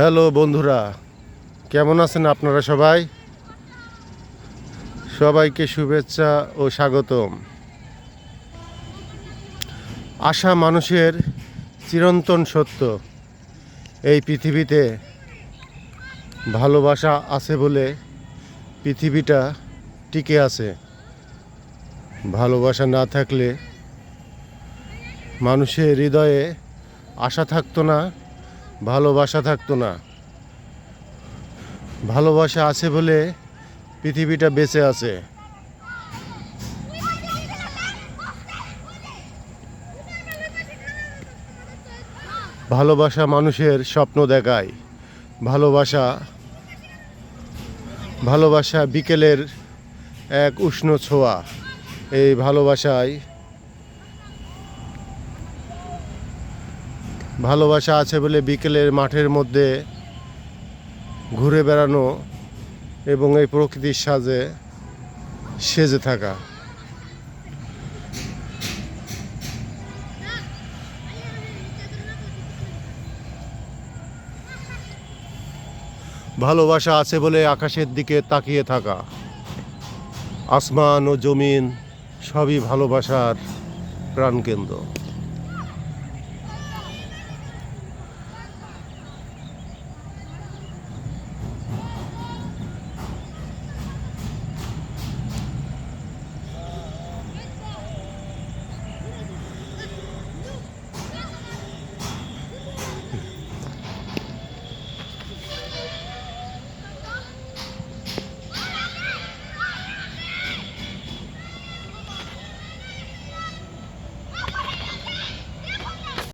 Hello বন্ধুরা, কেমন আছেন আপনারা সবাই? সবাইকে শুভেচ্ছা ও স্বাগতম। আশা মানুষের চিরন্তন সত্য। এই পৃথিবীতে ভালোবাসা আছে বলে পৃথিবীটা টিকে আছে। ভালোবাসা না থাকলে মানুষের হৃদয়ে আশা থাকতো না, ভালোবাসা থাকতো না। ভালোবাসা আছে বলে পৃথিবীটা বেঁচে আছে। ভালোবাসা মানুষের স্বপ্ন দেখায়। ভালোবাসা ভালোবাসা বিকেলের এক উষ্ণ ছোঁয়া। এই ভালোবাসা আছে বলে বিকেলের মাঠের মধ্যে ঘুরে বেড়ানো এবং এই প্রকৃতির সাজে সেজে থাকা। ভালোবাসা আছে বলে আকাশের দিকে তাকিয়ে থাকা। আসমান ও জমিন সবই ভালোবাসার প্রাণকেন্দ্র।